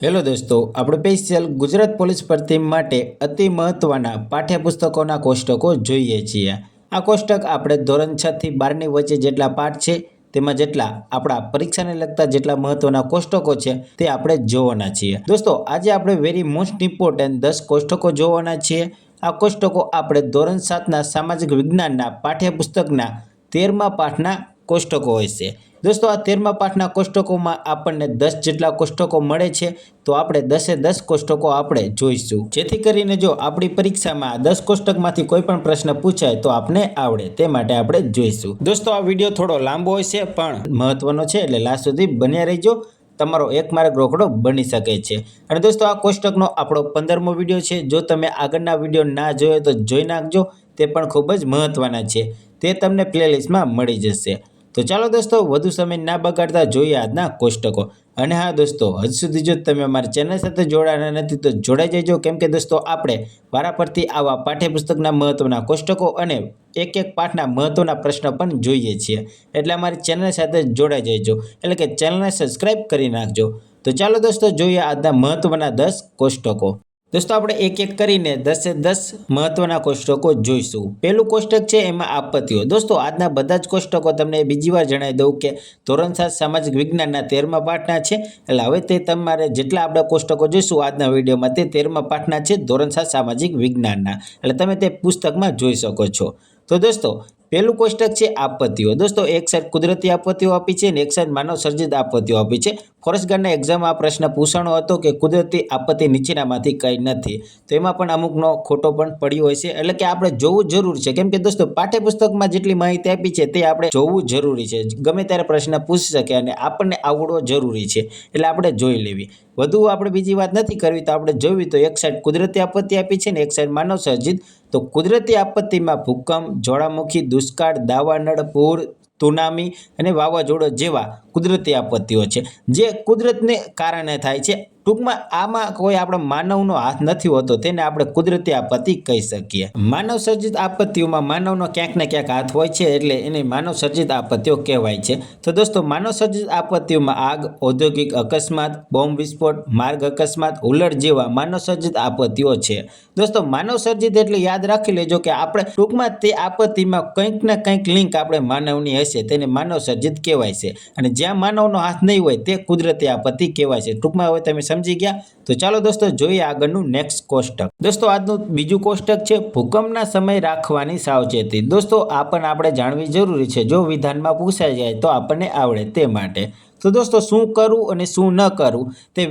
Hello દોસ્તો, આપણે special Gujarat police ભરતી માટે અતિ મહત્વના પાઠ્યપુસ્તકોના કોષ્ટકો જોઈએ છીએ. આ કોષ્ટક આપણે ધોરણ 6 થી 12ની વચ્ચે જેટલા પાઠ છે તેમાં જેટલા આપણા પરીક્ષાને લગતા જેટલા મહત્વના કોષ્ટકો છે તે આપણે જોવાના છીએ. દોસ્તો, આજે આપણે વેરી મોસ્ટ ઇમ્પોર્ટન્ટ 10 કોષ્ટકો જોવાના છીએ. આ કોષ્ટકો આપણે ધોરણ 7ના સામાજિક વિજ્ઞાનના પાઠ્યપુસ્તકના 13મા પાઠના કોષ્ટકો હોય છે. દોસ્તો, આ 13મા પાઠના કોષ્ટકોમાં આપણને 10 જેટલા કોષ્ટકો મળે છે, તો આપણે 10 કોષ્ટકો આપણે જોઈશું, જેથી કરીને જો આપણી પરીક્ષામાં 10 કોષ્ટકમાંથી કોઈ પણ પ્રશ્ન પૂછાય તો આપણે આવડે, તે માટે આપણે જોઈશું. દોસ્તો, આ વિડીયો થોડો લાંબો હોય છે પણ મહત્વનો છે, એટલે લાસ્ટ સુધી બન્યા રહેજો. તમારો એક માર્ક રોકડો બની શકે છે. અને દોસ્તો, આ કોષ્ટકનો આપણો 15મો વિડીયો છે. જો તમે આગળના વિડીયો ના જોયો તો જોઈ નાખજો, તે પણ ખૂબ જ મહત્વના છે. તે તમને પ્લેલિસ્ટમાં મળી જશે. તો ચાલો દોસ્તો, વધુ સમય ના બગાડતા જોઈએ આજના કોષ્ટકો. અને હા દોસ્તો, હજુ સુધી જો તમે અમારી ચેનલ સાથે જોડાયા નથી તો જોડાઈ જજો, કેમ કે દોસ્તો આપણે વારાફરતી આવા પાઠ્યપુસ્તકના મહત્વના કોષ્ટકો અને એક પાઠના મહત્વના પ્રશ્ન પણ જોઈએ છીએ. એટલે અમારી ચેનલ સાથે જોડાઈ જજો, એટલે કે ચેનલને સબસ્ક્રાઇબ કરી નાખજો. તો ચાલો દોસ્તો, જોઈએ આજના મહત્વના 10 કોષ્ટકો. દોસ્તો, આપણે એક કરીને 10 મહત્વના કોષ્ટકો જોઈશું. પહેલું કોષ્ટક છે એમાં આપત્તિઓ. દોસ્તો, આજના બધા જ કોષ્ટકો તમને બીજી વાર જણાવી દઉં કે ધોરણ 7 સામાજિક વિજ્ઞાનના 13મા પાઠના છે. એટલે હવે તે તમારે જેટલા આપણે કોષ્ટકો જોઈશું આજના વિડીયોમાં તે 13મા પાઠના છે, ધોરણ 7 સામાજિક વિજ્ઞાનના. એટલે તમે તે પુસ્તકમાં જોઈ શકો છો. તો દોસ્તો, પહેલું કોષ્ટક છે આપત્તિઓ. દોસ્તો, એક સાઈડ કુદરતી આપત્તિઓ આપી છે અને એક સાઈડ માનવ સર્જિત આપત્તિઓ આપી છે. ફોરેસ્ટ ગાર્ડના એક્ઝામમાં આ પ્રશ્ન પૂછાણો હતો કે કુદરતી આપત્તિ નીચેનામાંથી કંઈ નથી, તો એમાં પણ અમુકનો ખોટો પણ પડ્યો હોય છે. એટલે કે આપણે જોવું જરૂરી છે, કેમ કે દોસ્તો પાઠ્યપુસ્તકમાં જેટલી માહિતી આપી છે તે આપણે જોવું જરૂરી છે. ગમે ત્યારે પ્રશ્ન પૂછી શકે અને આપણને આવડવો જરૂરી છે, એટલે આપણે જોઈ લેવી. વધુ આપણે બીજી વાત નથી કરવી, તો આપણે જોવી તો એક સાઈડ કુદરતી આપત્તિ આપી છે ને એક સાઈડ માનવ સર્જિત. તો કુદરતી આપત્તિમાં ભૂકંપ, જ્વાળામુખી, દુષ્કાળ, દાવાનળ, પૂર, સુનામી અને વાવાઝોડા જેવા કુદરતી આપત્તિઓ છે, જે કુદરતને કારણે થાય છે. ટૂંકમાં આમાં કોઈ આપણો માનવનો હાથ નથી હોતો, તેને આપણે કુદરતી આપત્તિ કહી શકીએ. માનવ સર્જિત આપત્તિઓમાં માનવનો ક્યાંક ને ક્યાંક હાથ હોય છે, એટલે એને માનવ સર્જિત આપત્તિઓ કહેવાય છે. તો દોસ્તો, માનવ સર્જિત આપત્તિઓમાં આગ, ઔદ્યોગિક અકસ્માત, બોમ્બ વિસ્ફોટ, માર્ગ અકસ્માત, હુલ્લડ જેવા માનવ સર્જિત આપત્તિઓ છે. દોસ્તો, માનવ સર્જિત એટલે યાદ રાખી લેજો કે આપણે ટૂંકમાં તે આપત્તિમાં કંઈક ને કંઈક લિંક આપણે માનવની હશે, તેને માનવ સર્જિત કહેવાય છે. અને જ્યાં માનવનો હાથ નહીં હોય તે કુદરતી આપત્તિ કહેવાય છે. ટૂંકમાં હવે તમે સમજી ગયા. તો ચાલો દોસ્તો, જોઈએ આગળનું નેક્સ્ટ કોષ્ટક. દોસ્તો, આજનું બીજું કોષ્ટક છે ભૂકંપના સમય રાખવાની સાવચેતી. દોસ્તો, આ પણ આપણે જાણવી જરૂરી છે. જો વિધાનમાં પૂછાઈ જાય તો આપણને આવડે, તે માટે. તો દોસ્તો, શું કરવું અને શું ન કરવું તે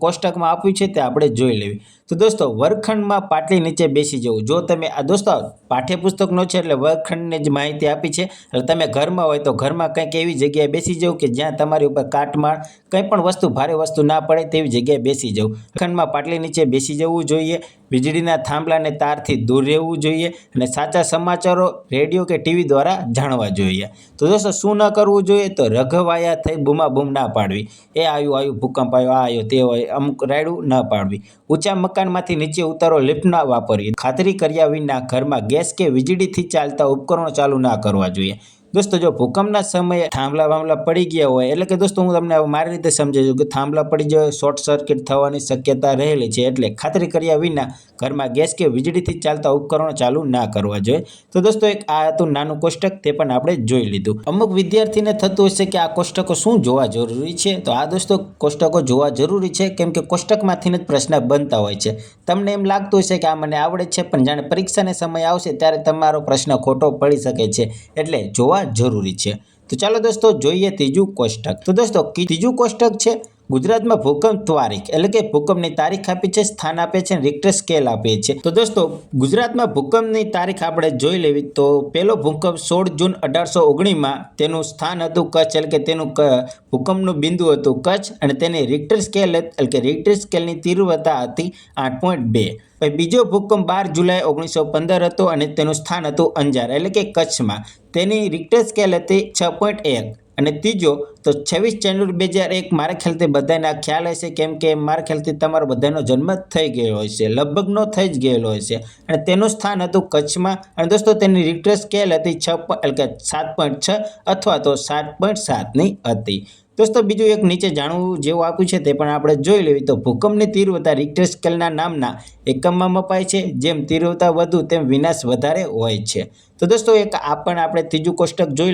કોષ્ટકમાં આપ્યું છે, તે આપણે જોઈ લેવી. તો દોસ્તો, વર્ગખંડમાં પાટલી નીચે બેસી જવું. જો તમે આ દોસ્તો પાઠ્યપુસ્તકનો છે એટલે વર્ગખંડની જ માહિતી આપી છે. એટલે તમે ઘરમાં હોય તો ઘરમાં કંઈક એવી જગ્યાએ બેસી જવું કે જ્યાં તમારી ઉપર કાટમાળ કંઈ પણ વસ્તુ, ભારે વસ્તુ ના પડે તેવી જગ્યાએ બેસી જવું. વર્ગખંડમાં પાટલી નીચે બેસી જવું જોઈએ. વીજળીના થાંભલાને તારથી દૂર રહેવું જોઈએ અને સાચા સમાચારો રેડિયો કે ટીવી દ્વારા જાણવા જોઈએ. તો દોસ્તો, શું ન કરવું જોઈએ? તો રઘવાયા થઈ બૂમાબૂમ ના પાડવી. એ આવ્યું ભૂકંપ આવ્યો, આ આવ્યો તે હોય, અમુક રાયડું ન પાડવી. ઊંચા મકાનમાંથી નીચે ઉતારો લિફ્ટ ના વાપરવી. ખાતરી કર્યા વિના ઘરમાં ગેસ કે વીજળીથી ચાલતા ઉપકરણો ચાલુ ના કરવા જોઈએ. દોસ્તો, જો ભૂકંપના સમયે થાંભલા પડી ગયા હોય, એટલે કે દોસ્તો હું તમને મારી રીતે સમજાવું કે થાંભલા પડી જાય, શોર્ટ સર્કિટ થવાની શક્યતા રહેલી છે, એટલે ખાતરી કર્યા વિના ઘરમાં ગેસ કે વીજળીથી ચાલતા ઉપકરણો ચાલુ ના કરવા જોઈએ. તો દોસ્તો, એક આ હતું નાનું કોષ્ટક, તે પણ આપણે જોઈ લીધું. અમુક વિદ્યાર્થીને થતું હશે કે આ કોષ્ટકો શું જોવા જરૂરી છે? તો આ દોસ્તો કોષ્ટકો જોવા જરૂરી છે, કેમ કે કોષ્ટકમાંથી જ પ્રશ્ન બનતા હોય છે. તમને એમ લાગતું હશે કે આ મને આવડે છે, પણ જાણે પરીક્ષાનો સમય આવશે ત્યારે તમારો પ્રશ્ન ખોટો પડી શકે છે, એટલે જોવા જરૂરી છે. તો ચાલો દોસ્તો, જોઈએ ત્રીજું કોષ્ટક. તો દોસ્તો, ત્રીજું કોષ્ટક છે ગુજરાતમાં ભૂકંપ તારીખ, એટલે કે ભૂકંપની તારીખ આપી છે, સ્થાન આપે છે, રિક્ટર સ્કેલ આપે છે. તો દોસ્તો, ગુજરાતમાં ભૂકંપની તારીખ આપણે જોઈ લેવી. તો પહેલો ભૂકંપ 16 જૂન 1819માં, તેનું સ્થાન હતું કચ્છ, એટલે કે તેનું ભૂકંપનું બિંદુ હતું કચ્છ, અને તેની રિક્ટર સ્કેલ એટલે કે રિક્ટર સ્કેલની તીવ્રતા હતી 8.2. બીજો ભૂકંપ 12 જુલાઈ 1915 હતો અને તેનું સ્થાન હતું અંજાર, એટલે કે કચ્છમાં, તેની રિક્ટર સ્કેલ હતી 6.1. અને ત્રીજો તો 26 જાન્યુઆરી 2001, મારા ખ્યાલથી બધાને આ ખ્યાલ હશે, કેમ કે મારા ખ્યાલથી તમારો બધાનો જન્મ થઈ ગયો હોય છે, લગભગ નો થઈ જ ગયેલો હોય છે, અને તેનું સ્થાન હતું કચ્છમાં. અને દોસ્તો, તેની રિક્ટર સ્કેલ હતી 7.6 અથવા તો 7.7ની હતી. દોસ્તો બીજું એક નીચે જાણવું જેવું આપ્યું છે તે પણ આપણે જોઈ લેવી. તો ભૂકંપની તીવ્રતા રિક્ટર સ્કેલના નામના એકમમાં મપાય છે. જેમ તીવ્રતા વધુ તેમ વિનાશ વધારે હોય છે. તો દોસ્તો એક આ પણ આપણે ત્રીજું કોષ્ટક જોઈ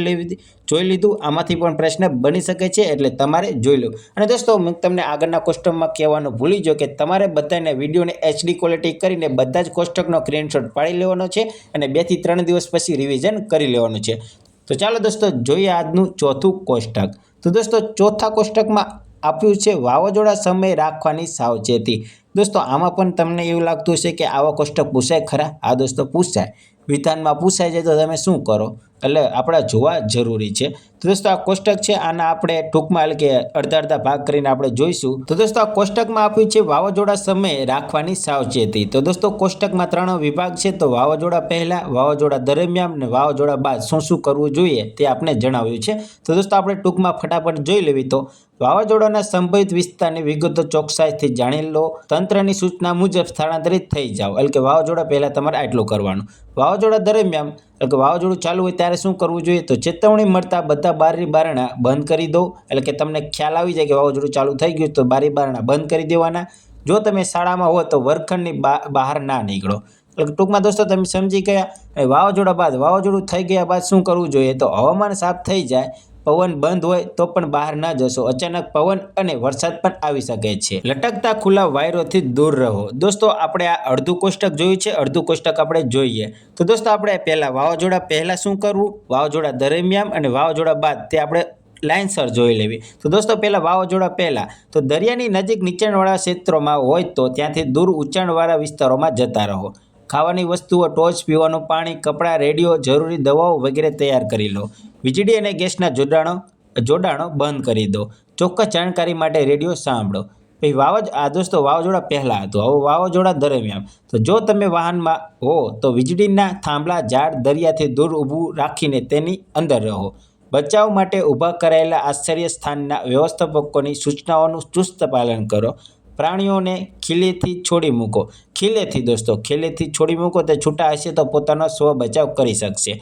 લીધું. આમાંથી પણ પ્રશ્ન બની શકે છે એટલે તમારે જોઈ લો. અને દોસ્તો હું તમને આગળના કોષ્ટકમાં કહેવાનું ભૂલી ગયો કે તમારે બધાને વિડીયોને HD ક્વોલિટી કરીને બધા જ કોષ્ટકનો સ્ક્રીનશોટ પાડી લેવાનો છે અને 2 થી 3 દિવસ પછી રિવિઝન કરી લેવાનું છે. તો ચાલો દોસ્તો જોઈએ આજનું ચોથું કોષ્ટક. તો દોસ્તો ચોથા કોષ્ટકમાં આપ્યું છે વાવાઝોડા સમયે રાખવાની સાવચેતી. દોસ્તો આમાં પણ તમને એવું લાગતું હશે કે આવા કોષ્ટક પૂછાય ખરા? હા દોસ્તો પૂછાય. વિધાનમાં પૂછાય છે તો તમે શું કરો? એટલે આપણે જોવા જરૂરી છે. તો દોસ્તો આ કોષ્ટક છે, આના આપણે ટૂંકમાં એટલે કે અડધા ભાગ કરીને આપણે જોઈશું. તો દોસ્તો આ કોષ્ટકમાં આપ્યું છે વાવાઝોડા સમયે રાખવાની સાવચેતી. તો દોસ્તો કોષ્ટકમાં 3 વિભાગ છે. તો વાવાઝોડા પહેલા, વાવાઝોડા દરમિયાન અને વાવાઝોડા બાદ શું કરવું જોઈએ તે આપણે જણાવ્યું છે. તો દોસ્તો આપણે ટૂંકમાં ફટાફટ જોઈ લેવી. તો વાવાઝોડાના સંભવિત વિસ્તારની વિગતો ચોકસાઈથી જાણી લો. તંત્રની સૂચના મુજબ સ્થળાંતરિત થઈ જાઓ. એટલે કે વાવાઝોડા પહેલા તમારે આટલું કરવાનું. વાવાઝોડા દરમિયાન એટલે કે વાવાઝોડું ચાલુ હોય ત્યારે શું કરવું જોઈએ? તો ચેતવણી મળતા બધા બારી બારણા બંધ કરી દો. એટલે કે તમને ખ્યાલ આવી જાય કે વાવાઝોડું ચાલુ થઈ ગયું તો બારી બારણા બંધ કરી દેવાના. જો તમે શાળામાં હો તો વર્ગખંડની બહાર ના નીકળો. એટલે ટૂંકમાં દોસ્તો તમે સમજી ગયા. વાવાઝોડા બાદ વાવાઝોડું થઈ ગયા બાદ શું કરવું જોઈએ? તો હવામાન સાફ થઈ જાય, પવન બંધ હોય તો પણ બહાર ના જશો. અચાનક પવન અને વરસાદ પણ આવી શકે છે. લટકતા ખુલ્લા વાયરોથી દૂર રહો. દોસ્તો આપણે આ અડધું કોષ્ટક જોયું છે, અડધું કોષ્ટક આપણે જોઈએ. તો દોસ્તો આપણે પહેલા વાવાઝોડા પહેલા શું કરવું, વાવાઝોડા દરમિયાન અને વાવાઝોડા બાદ તે આપણે લાઇનસર જોઈ લેવી. તો દોસ્તો પહેલા વાવાઝોડા પહેલા તો દરિયાની નજીક નીચાણવાળા ક્ષેત્રોમાં હોય તો ત્યાંથી દૂર ઊંચાણવાળા વિસ્તારોમાં જતા રહો. ખાવાની વસ્તુઓ, ટોર્ચ, પીવાનું પાણી, કપડાં, રેડિયો, જરૂરી દવાઓ વગેરે તૈયાર કરી લો. વીજળી અને ગેસના જોડાણો બંધ કરી દો. ચોક્કસ જાણકારી માટે રેડિયો સાંભળો. પછી આ દોસ્તો વાવાઝોડા પહેલાં હતું. હવે વાવાઝોડા દરમિયાન તો જો તમે વાહનમાં હો તો વીજળીના થાંભલા, ઝાડ, દરિયાથી દૂર ઊભું રાખીને તેની અંદર રહો. બચાવ માટે ઊભા કરાયેલા આશ્રય સ્થાનના વ્યવસ્થાપકોની સૂચનાઓનું ચુસ્ત પાલન કરો. પ્રાણીઓને ખીલેથી છોડી મૂકો. ખીલેથી છોડી મૂકો તે છૂટા હશે તો પોતાનો સ્વ બચાવ કરી શકશે.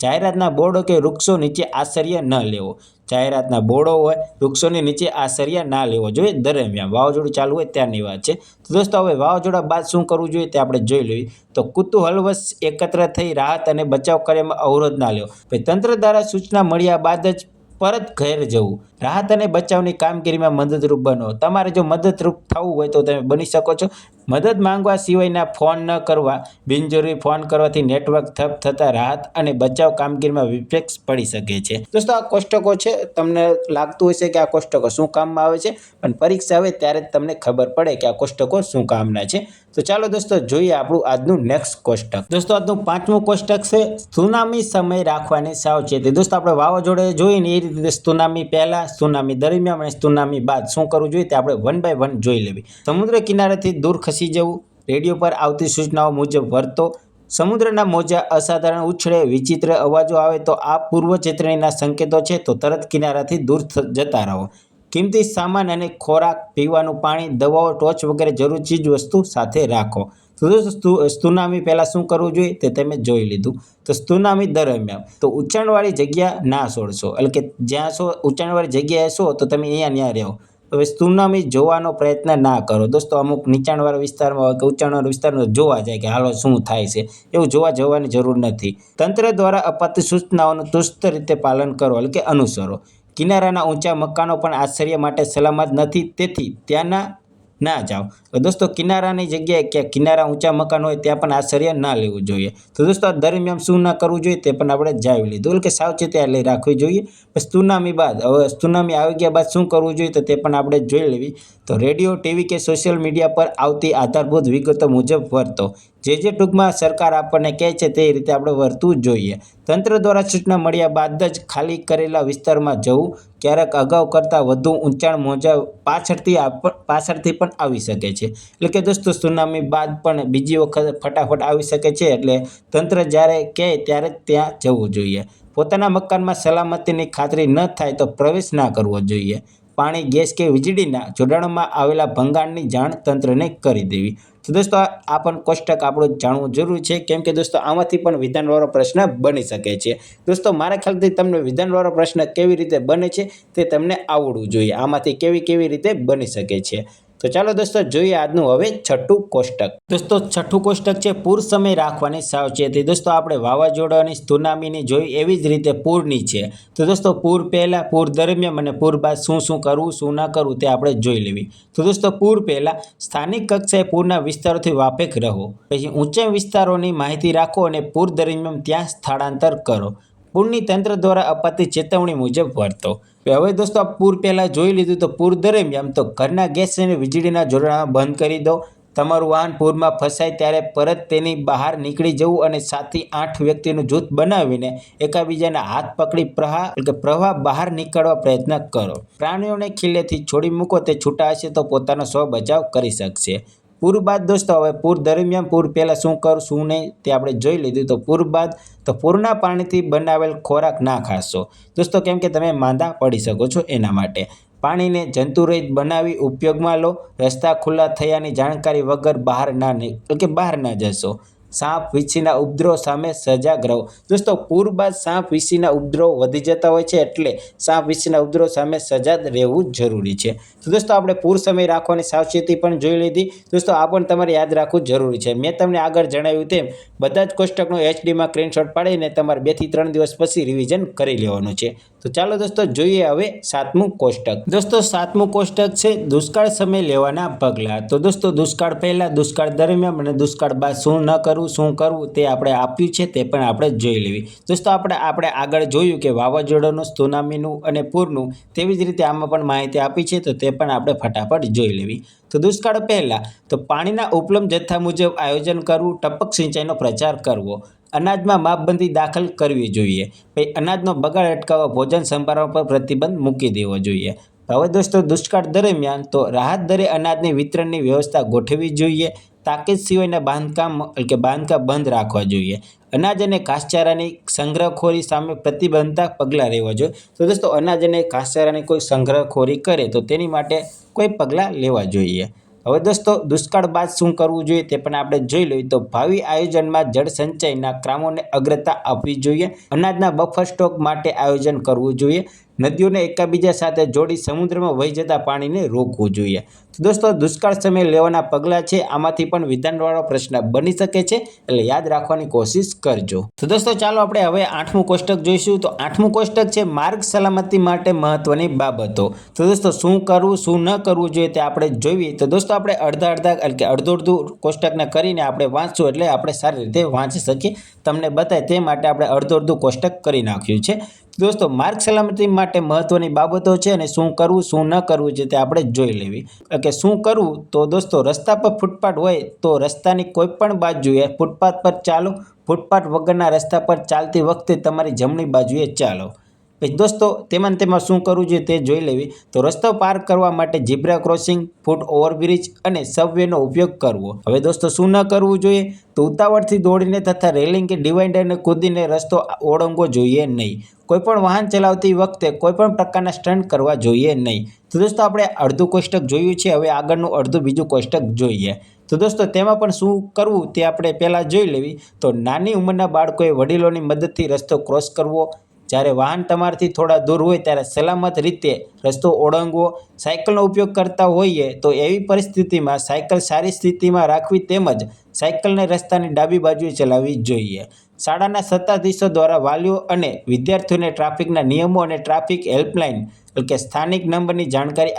જાહેરાતના બોર્ડો કે વૃક્ષો નીચે આશ્રય ન લેવો. જાહેરાતના બોર્ડો હોય, વૃક્ષોની નીચે આશ્રય ના લેવો જોઈએ દરમિયાન. વાવાઝોડું ચાલુ હોય ત્યારની વાત છે. તો દોસ્તો હવે વાવાઝોડા બાદ શું કરવું જોઈએ તે આપણે જોઈ લઈએ. તો કુતૂહલવશ એકત્ર થઈ રાહત અને બચાવ કાર્યમાં અવરોધ ના લેવો. તંત્ર દ્વારા સૂચના મળ્યા બાદ જ પરત ઘેર જવું. રાહત અને બચાવની કામગીરીમાં મદદરૂપ બનો. તમારે જો મદદરૂપ થવું હોય તો તમે બની શકો છો. મદદ માંગવા સિવાયના ફોન ન કરવા. બિનજરૂરી ફોન કરવાથી નેટવર્ક ઠપ થતાં રાહત અને બચાવ કામગીરીમાં વિક્ષેપ પડી શકે છે. દોસ્તો આ કોષ્ટકો છે, તમને લાગતું હશે કે આ કોષ્ટકો શું કામમાં આવે છે, પણ પરીક્ષા આવે ત્યારે જ તમને ખબર પડે કે આ કોષ્ટકો શું કામના છે. તો ચાલો દોસ્તો જોઈએ આપણું આજનું નેક્સ્ટ કોષ્ટક. દોસ્તો આજનું 5મું કોષ્ટક છે સુનામી સમય રાખવાની સાવચેતી. દોસ્તો આપણે વાવાઝોડે જોઈને એ રીતે સુનામી પહેલા, સુનામી દરમિયાન અને સુનામી બાદ શું કરવું જોઈએ તે આપણે 1 by 1 જોઈ લેવી. સમુદ્ર કિનારેથી દૂર ખસી જવું. રેડિયો પર આવતી સૂચનાઓ મુજબ વર્તો. સમુદ્રના મોજા અસાધારણ ઉછળે, વિચિત્ર અવાજો આવે તો આ પૂર્વ ચેતવણીના સંકેતો છે. તો તરત કિનારાથી દૂર જતા રહો. કિંમતી સામાન અને ખોરાક, પીવાનું પાણી, દવાઓ, ટોર્ચ વગેરે જરૂરી ચીજ વસ્તુ સાથે રાખો. તો સુનામી પહેલાં શું કરવું જોઈએ તે તમે જોઈ લીધું. તો સુનામી દરમિયાન તો ઊંચાણવાળી જગ્યા ના છોડશો. એટલે કે જ્યાં ઊંચાણવાળી જગ્યાએ છો તો તમે અહીંયા રહો. હવે સુનામી જોવાનો પ્રયત્ન ના કરો. દોસ્તો અમુક નીચાણવાળા વિસ્તારમાં હોય કે ઊંચાણવાળા વિસ્તારમાં જોવા જાય કે હાલો શું થાય છે, એવું જોવા જવાની જરૂર નથી. તંત્ર દ્વારા અપાતી સૂચનાઓનું ચુસ્ત રીતે પાલન કરો. એટલે કે અનુસરો. કિનારાના ઊંચા મકાનો પણ આશ્રય માટે સલામત નથી, તેથી ત્યાંના ના જાઓ. દોસ્તો કિનારાની જગ્યાએ કે કિનારા ઊંચા મકાન હોય ત્યાં પણ આશ્રય ના લેવું જોઈએ. તો દોસ્તો આ દરમિયાન શું ના કરવું જોઈએ તે પણ આપણે જાણી લીધું. એટલે કે સાવચેતી એટલે રાખવી જોઈએ. પછી સુનામી બાદ હવે સુનામી આવી ગયા બાદ શું કરવું જોઈએ તો તે પણ આપણે જોઈ લેવી. તો રેડિયો, ટીવી કે સોશિયલ મીડિયા પર આવતી આધારભૂત વિગતો મુજબ વર્તો. જે ટૂંકમાં સરકાર આપણને કહે છે તે રીતે આપણે વર્તવું જોઈએ. તંત્ર દ્વારા સૂચના મળ્યા બાદ જ ખાલી કરેલા વિસ્તારમાં જવું. ક્યારેક અગાઉ કરતાં વધુ ઊંચાણ મોજા પાછળથી પણ આવી શકે છે. એટલે કે દોસ્તો સુનામી બાદ પણ બીજી વખત ફટાફટ આવી શકે છે. એટલે તંત્ર જ્યારે કહે ત્યારે જ ત્યાં જવું જોઈએ. પોતાના મકાનમાં સલામતીની ખાતરી ન થાય તો પ્રવેશ ના કરવો જોઈએ. પાણી, ગેસ કે વીજળીના જોડાણમાં આવેલા ભંગાણની જાણ તંત્રને કરી દેવી. તો દોસ્તો આ પણ કોષ્ટક આપણું જાણવું જરૂરી છે, કેમ કે દોસ્તો આમાંથી પણ વિધાનવાળો પ્રશ્ન બની શકે છે. દોસ્તો મારા ખ્યાલથી તમને વિધાનવાળો પ્રશ્ન કેવી રીતે બને છે તે તમને આવડવું જોઈએ. આમાંથી કેવી રીતે બની શકે છે. તો ચાલો દોસ્તો જોઈએ આજનું હવે છઠ્ઠું કોષ્ટક. દોસ્તો છઠ્ઠું કોષ્ટક છે પૂર સમય રાખવાની સાવચેતી. દોસ્તો આપણે વાવાઝોડાની, સુનામીની જોઈ એવી જ રીતે પૂરની છે. તો દોસ્તો પૂર પહેલા, પૂર દરમિયાન અને પૂર બાદ શું કરવું, શું ના કરવું તે આપણે જોઈ લેવી. તો દોસ્તો પૂર પહેલા સ્થાનિક કક્ષાએ પૂરના વિસ્તારોથી વાકેફ રહો. પછી ઊંચા વિસ્તારોની માહિતી રાખો અને પૂર દરમિયાન ત્યાં સ્થળાંતર કરો. પૂરની તંત્ર દ્વારા અપાતી ચેતવણી મુજબ વર્તો. હવે દોસ્તો પૂર પહેલા જોઈ લીધું. તો પૂર દરમિયાન તો ઘરના ગેસ અને વીજળીના જોડાણ બંધ કરી દો. તમારું વાહન પૂરમાં ફસાય ત્યારે પરત તેની બહાર નીકળી જવું અને 7 થી 8 વ્યક્તિનું જૂથ બનાવીને એકબીજાના હાથ પકડી પ્રવાહ બહાર નીકળવા પ્રયત્ન કરો. પ્રાણીઓને ખીલેથી છોડી મૂકો. તે છૂટા હશે તો પોતાનો સ્વ બચાવ કરી શકશે. પૂર બાદ દોસ્તો હવે પૂર દરમિયાન, પૂર પહેલાં શું કરવું શું નહીં તે આપણે જોઈ લીધું. તો પૂર બાદ તો પૂરના પાણીથી બનાવેલ ખોરાક ના ખાશો દોસ્તો, કેમ કે તમે માંદા પડી શકો છો. એના માટે પાણીને જંતુરહિત બનાવી ઉપયોગમાં લો. રસ્તા ખુલ્લા થયાની જાણકારી વગર બહાર ના જશો. સાપ વીંછીના ઉપદ્રવ સામે સજાગ રહો. દોસ્તો પૂર બાદ સાપ વીંછીના ઉપદ્રવ વધી જતા હોય છે, એટલે સાપ વીંછીના ઉપદ્રવ સામે સજાગ રહેવું જરૂરી છે. તો દોસ્તો આપણે પૂર સમય રાખવાની સાવચેતી પણ જોઈ લીધી. દોસ્તો આ પણ તમારે યાદ રાખવું જરૂરી છે. મેં તમને આગળ જણાવ્યું તેમ બધા જ કોષ્ટકનો HDમાં સ્ક્રીનશોટ પાડીને તમારે 2 થી 3 દિવસ પછી રિવિઝન કરી લેવાનું છે. તો ચાલો દોસ્તો જોઈએ હવે 7મું કોષ્ટક. દોસ્તો 7મું કોષ્ટક છે દુષ્કાળ સમયે લેવાના પગલાં. તો દોસ્તો દુષ્કાળ પહેલાં, દુષ્કાળ દરમિયાન અને દુષ્કાળ બાદ શું ન કરવું, શું કરવું તે આપણે આપ્યું છે, તે પણ આપણે જોઈ લેવી. દોસ્તો આપણે આગળ જોયું કે વાવાઝોડાનું, સુનામીનું અને પૂરનું, તેવી જ રીતે આમાં પણ માહિતી આપી છે, તો તે પણ આપણે ફટાફટ જોઈ લેવી. તો દુષ્કાળ પહેલાં તો પાણીના ઉપલબ્ધ જથ્થા મુજબ આયોજન કરવું. ટપક સિંચાઈનો પ્રચાર કરવો. અનાજમાં માપબંધી દાખલ કરવી જોઈએ. પછી અનાજનો બગાડ અટકાવવા ભોજન સંભાળવા પર પ્રતિબંધ મૂકી દેવો જોઈએ. હવે દોસ્તો દુષ્કાળ દરમિયાન તો રાહત દરે અનાજની વિતરણની વ્યવસ્થા ગોઠવવી જોઈએ. તાકીદ સિવાયના બાંધકામ બંધ રાખવા જોઈએ. અનાજ અને ઘાસચારાની સંગ્રહખોરી સામે પ્રતિબંધક પગલાં લેવા જોઈએ. તો દોસ્તો અનાજ અને ઘાસચારાની કોઈ સંગ્રહખોરી કરે તો તેની માટે કોઈ પગલાં લેવા જોઈએ. હવે દોસ્તો દુષ્કાળ બાદ શું કરવું જોઈએ તે પણ આપણે જોઈ લઈએ. તો ભાવિ આયોજનમાં જળ સંચયના ક્રમોને અગ્રતા આપવી જોઈએ. અનાજના બફર સ્ટોક માટે આયોજન કરવું જોઈએ. નદીઓને એકબીજા સાથે જોડી સમુદ્રમાં વહી જતા પાણીને રોકવું જોઈએ. તો દોસ્તો દુષ્કાળ સમયે લેવાના પગલાં છે, આમાંથી પણ વિધાનવાળો પ્રશ્ન બની શકે છે, એટલે યાદ રાખવાની કોશિશ કરજો. તો દોસ્તો ચાલો આપણે હવે 8મું કોષ્ટક જોઈશું. તો 8મું કોષ્ટક છે માર્ગ સલામતી માટે મહત્વની બાબતો. તો દોસ્તો શું કરવું શું ન કરવું જોઈએ તે આપણે જોઈએ. તો દોસ્તો આપણે અડધું કોષ્ટકને કરીને આપણે વાંચશું, એટલે આપણે સારી રીતે વાંચી શકીએ. તમને બતાય તે માટે આપણે અડધું કોષ્ટક કરી નાખ્યું છે. દોસ્તો માર્ગ સલામતી માટે મહત્વની બાબતો છે અને શું કરવું શું ન કરવું છે તે આપણે જોઈ લેવી. કે શું કરવું તો દોસ્તો રસ્તા પર ફૂટપાથ હોય તો રસ્તાની કોઈ પણ બાજુએ ફૂટપાથ પર ચાલો. ફૂટપાથ વગરના રસ્તા પર ચાલતી વખતે તમારી જમણી બાજુએ ચાલો. પછી દોસ્તો તેમાં શું કરવું જોઈએ તે જોઈ લેવી. તો રસ્તો પાર કરવા માટે ઝીબ્રા ક્રોસિંગ, ફૂટ ઓવરબ્રિજ અને સબવેનો ઉપયોગ કરવો. હવે દોસ્તો શું ન કરવું જોઈએ તો ઉતાવળથી દોડીને તથા રેલિંગ કે ડિવાઈડરને કૂદીને રસ્તો ઓળંગવો જોઈએ નહીં. કોઈપણ વાહન ચલાવતી વખતે કોઈપણ પ્રકારના સ્ટન્ટ કરવા જોઈએ નહીં. તો દોસ્તો આપણે અડધું કોષ્ટક જોયું છે. હવે આગળનું અડધું બીજું કોષ્ટક જોઈએ. તો દોસ્તો તેમાં પણ શું કરવું તે આપણે પહેલાં જોઈ લેવી. તો નાની ઉંમરના બાળકોએ વડીલોની મદદથી રસ્તો ક્રોસ કરવો. જ્યારે વાહન તમારાથી થોડા દૂર હોય ત્યારે સલામત રીતે રસ્તો ઓળંગવો. સાયકલનો ઉપયોગ કરતા હોઈએ તો એવી પરિસ્થિતિમાં સાયકલ સારી સ્થિતિમાં રાખવી, તેમજ સાયકલને રસ્તાની ડાબી બાજુએ ચલાવવી જોઈએ. શાળાના સત્તાધીશો દ્વારા વાલીઓ અને વિદ્યાર્થીઓને ટ્રાફિકના નિયમો અને ટ્રાફિક હેલ્પલાઇન કે સ્થાનિક નંબરની જાણકારી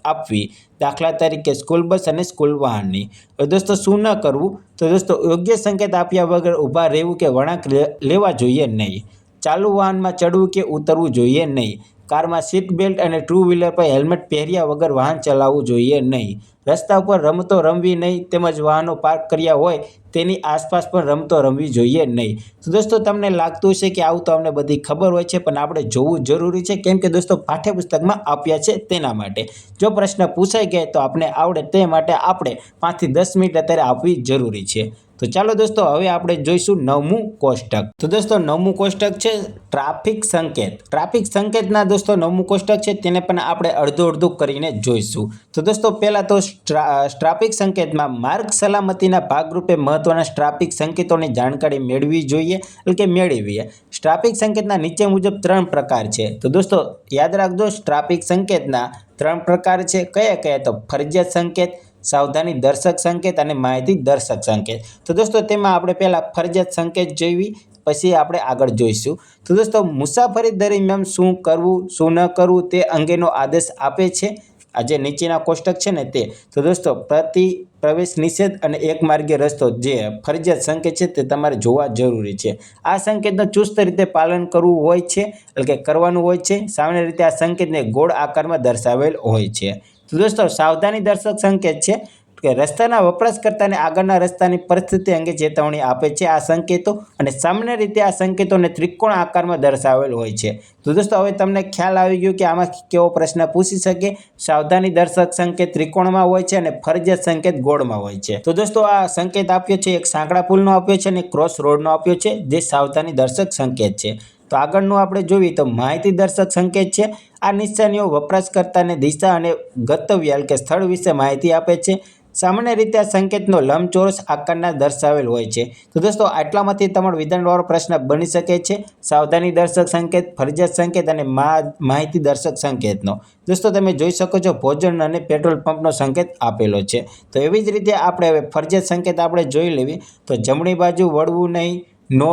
આપવી. દાખલા તરીકે સ્કૂલ બસ અને સ્કૂલ વાહનની. દોસ્તો શું ન કરવું તો દોસ્તો યોગ્ય સંકેત આપ્યા વગર ઊભા રહેવું કે વળાંક લેવા જોઈએ નહીં. ચાલુ વાહનમાં ચડવું કે ઉતરવું જોઈએ નહીં. કારમાં સીટ બેલ્ટ અને ટુ વ્હીલર પર હેલ્મેટ પહેર્યા વગર વાહન ચલાવવું જોઈએ નહીં. રસ્તા ઉપર રમતો રમવી નહીં, તેમજ વાહનો પાર્ક કર્યા હોય તેની આસપાસ પણ રમતો રમવી જોઈએ નહીં. તો દોસ્તો તમને લાગતું છે કે આવું તો અમને બધી ખબર હોય છે, પણ આપણે જોવું જરૂરી છે, કેમ કે દોસ્તો પાઠ્યપુસ્તકમાં આપ્યા છે તેના માટે. જો પ્રશ્ન પૂછાઈ ગયા તો આપણે આવડે તે માટે આપણે 5 થી 10 મિનિટ અત્યારે આપવી જરૂરી છે. તો ચાલો દોસ્તો હવે આપણે જોઈશું 9મું કોષ્ટક. તો દોસ્તો 9મું કોષ્ટક છે ટ્રાફિક સંકેત. ટ્રાફિક સંકેતના દોસ્તો 9મું કોષ્ટક છે તેને પણ આપણે અડધું કરીને જોઈશું. તો દોસ્તો પહેલા તો ટ્રાફિક સંકેતમાં માર્ગ સલામતીના ભાગરૂપે મહત્વના ટ્રાફિક સંકેતોની જાણકારી મેળવવી જોઈએ, એટલે કે મેળવીએ. ટ્રાફિક સંકેતના નીચે મુજબ 3 પ્રકાર છે. તો દોસ્તો યાદ રાખજો, ટ્રાફિક સંકેતના 3 પ્રકાર છે. કયા તો ફરજિયાત સંકેત, સાવધાની દર્શક સંકેત અને માહિતી દર્શક સંકેત. તો દોસ્તો તેમાં આપણે પહેલા ફરજિયાત સંકેત જોઈવી, પછી આપણે આગળ જોઈશું. તો દોસ્તો મુસાફરી દરમિયાન શું કરવું શું ન કરવું તે અંગેનો આદેશ આપે છે આ જે નીચેના કોષ્ટક છે ને તે. તો દોસ્તો પ્રવેશ નિષેધ અને એક માર્ગીય રસ્તો જે ફરજિયાત સંકેત છે તે તમારે જોવા જરૂરી છે. આ સંકેતનું ચુસ્ત રીતે પાલન કરવું હોય છે, એટલે કે કરવાનું હોય છે. સામાન્ય રીતે આ સંકેતને ગોળ આકારમાં દર્શાવેલ હોય છે. તો દોસ્તો સાવધાની દર્શક સંકેત છે કે રસ્તાના વપરાશકર્તાને આગળના રસ્તાની પરિસ્થિતિ અંગે ચેતવણી આપે છે આ સંકેતો, અને સામાન્ય રીતે આ સંકેતોને ત્રિકોણ આકારમાં દર્શાવેલ હોય છે. તો દોસ્તો હવે તમને ખ્યાલ આવી ગયો કે આમાં કેવો પ્રશ્ન પૂછી શકે. સાવધાની દર્શક સંકેત ત્રિકોણમાં હોય છે અને ફરજિયાત સંકેત ગોળમાં હોય છે. તો દોસ્તો આ સંકેત આપ્યો છે એક સાંકડા પુલનો આપ્યો છે અને ક્રોસ રોડનો આપ્યો છે જે સાવધાની દર્શક સંકેત છે. તો આગળનું આપણે જોઈએ તો માહિતી દર્શક સંકેત છે. આ નિશાનીઓ વપરાશકર્તાને દિશા અને ગંતવ્ય એટલે કે સ્થળ વિશે માહિતી આપે છે. સામાન્ય રીતે આ સંકેતનો લંબચોરસ આકારના દર્શાવેલ હોય છે. તો દોસ્તો આટલામાંથી તમારો વિધાનવાળો પ્રશ્ન બની શકે છે. સાવધાની દર્શક સંકેત, ફરજિયાત સંકેત અને માહિતી દર્શક સંકેતનો. દોસ્તો તમે જોઈ શકો છો ભોજન અને પેટ્રોલ પંપનો સંકેત આપેલો છે. તો એવી જ રીતે આપણે હવે ફરજિયાત સંકેત આપણે જોઈ લેવી. તો જમણી બાજુ વળવું નહીં, નો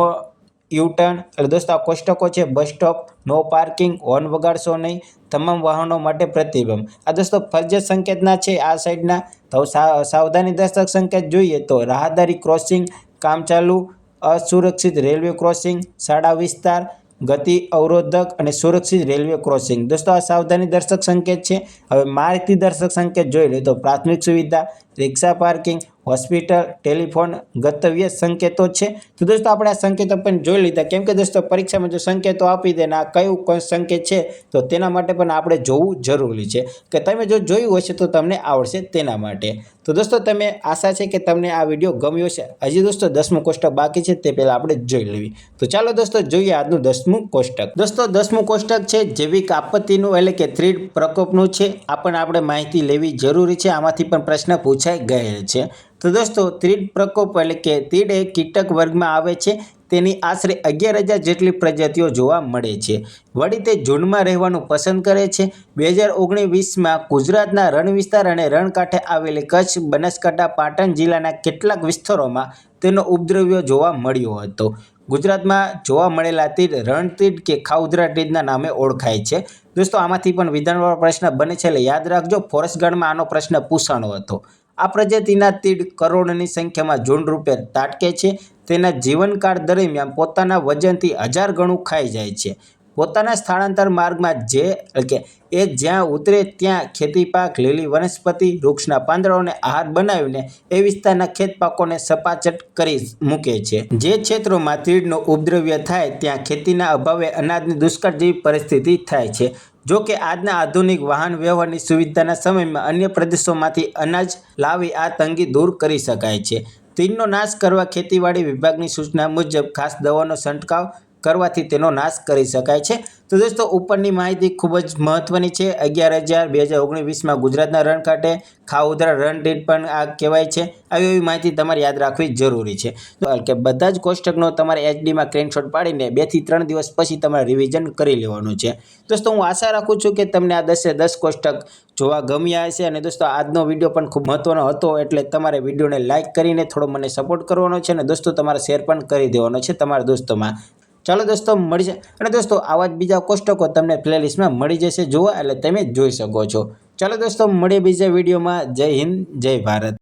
યુટર્ન, એટલે દોસ્તો આ કોષ્ટકો છે bus stop, no parking, horn વગાડશો નહીં, તમામ વાહનો માટે પ્રતિબંધ. આ દોસ્તો ફરજિયાત સંકેતના છે આ સાઈડના. તો સાવધાની દર્શક સંકેત જોઈએ તો રાહદારી ક્રોસિંગ, કામ ચાલુ, અસુરક્ષિત રેલવે ક્રોસિંગ, શાળા વિસ્તાર, ગતિ અવરોધક અને સુરક્ષિત રેલવે ક્રોસિંગ. દોસ્તો આ સાવધાની દર્શક સંકેત છે. હવે માહિતી દર્શક સંકેત જોઈ લે તો પ્રાથમિક સુવિધા, રિક્ષા પાર્કિંગ, હોસ્પિટલ, ટેલિફોન, ગંતવ્ય સંકેતો છે. તો દોસ્તો આપણે આ સંકેતો પણ જોઈ લીધા, કેમ કે દોસ્તો પરીક્ષામાં જો સંકેતો આપી દે ને આ કયું સંકેત છે તો તેના માટે પણ આપણે જોવું જરૂરી છે, કે તમે જો જોયું હશે તો તમને આવડશે તેના માટે. તો દોસ્તો તમે આશા છે કે તમને આ વિડીયો ગમ્યો છે. હજી દોસ્તો 10મું કોષ્ટક બાકી છે તે પહેલાં આપણે જોઈ લેવી. તો ચાલો દોસ્તો જોઈએ આજનું 10મું કોષ્ટક. દોસ્તો 10મું કોષ્ટક છે જૈવિક આપત્તિનું, એટલે કે તીડ પ્રકોપનું છે. આ પણ આપણે માહિતી લેવી જરૂરી છે, આમાંથી પણ પ્રશ્ન પૂછાઈ ગયેલ છે. તો દોસ્તો તીડ પ્રકોપ એટલે કે તીડ એ કીટક વર્ગમાં આવે છે. તેની આશરે 11,000 જેટલી પ્રજાતિઓ જોવા મળે છે. વળી તે ઝુંડમાં રહેવાનું પસંદ કરે છે. 2019માં ગુજરાતના રણ વિસ્તાર અને રણકાંઠે આવેલી કચ્છ, બનાસકાંઠા, પાટણ જિલ્લાના કેટલાક વિસ્તારોમાં તેનો ઉપદ્રવ્ય જોવા મળ્યો હતો. ગુજરાતમાં જોવા મળેલા તીડ રણતીડ કે ખાઉધરા તીડના નામે ઓળખાય છે. દોસ્તો આમાંથી પણ વિધાનવાળો પ્રશ્ન બને છે, એટલે યાદ રાખજો. ફોરેસ્ટ ગાર્ડમાં આનો પ્રશ્ન પૂછાણો હતો. આ પ્રજાતિના તીડ કરોડોની સંખ્યામાં ઝુંડ રૂપે ત્રાટકે છે. તેના જીવનકાળ દરમિયાન પોતાના વજનથી 1000 ગણું ખાઈ જાય છે. પોતાના સ્થળાંતર માર્ગમાં જ્યાં ઉતરે ત્યાં ખેતી પાક, લીલી વનસ્પતિ, વૃક્ષના પાંદડાઓને આહાર બનાવીને એ વિસ્તારના ખેત પાકોને સપાચટ કરી મૂકે છે. જે ક્ષેત્રોમાં તીડનો ઉપદ્રવ્ય થાય ત્યાં ખેતીના અભાવે અનાજની દુષ્કાળ જેવી પરિસ્થિતિ થાય છે. જો કે આજના આધુનિક વાહન વ્યવહારની સુવિધાના સમયમાં અન્ય પ્રદેશોમાંથી અનાજ લાવી આ તંગી દૂર કરી શકાય છે. તીડનો નાશ કરવા ખેતીવાડી વિભાગની સૂચના મુજબ ખાસ દવાનો છંટકાવ કરવાથી તેનો નાશ કરી શકાય છે. તો દોસ્તો ઉપરની માહિતી ખૂબ જ મહત્વની છે. 11,000 2019માં ગુજરાતના રણકાંઠે ખાઉધરા રણતીડ પણ આ કહેવાય છે. આવી માહિતી તમારે યાદ રાખવી જરૂરી છે. કે બધા જ કોષ્ટકનો તમારે એચડીમાં સ્ક્રીનશોટ પાડીને 2 થી 3 દિવસ પછી તમારે રિવિઝન કરી લેવાનું છે. દોસ્તો હું આશા રાખું છું કે તમને આ 10 કોષ્ટક જોવા ગમ્યા હશે. અને દોસ્તો આજનો વિડીયો પણ ખૂબ મહત્વનો હતો, એટલે તમારે વિડીયોને લાઇક કરીને થોડો મને સપોર્ટ કરવાનો છે અને દોસ્તો તમારે શેર પણ કરી દેવાનો છે તમારા દોસ્તોમાં. ચાલો દોસ્તો મળી જાય. અને દોસ્તો આવા જ બીજા કોષ્ટકો તમને પ્લેલિસ્ટમાં મળી જશે જોવા, એટલે તમે જોઈ શકો છો. ચાલો દોસ્તો મળીએ બીજા વિડીયોમાં. જય હિન્દ, જય ભારત.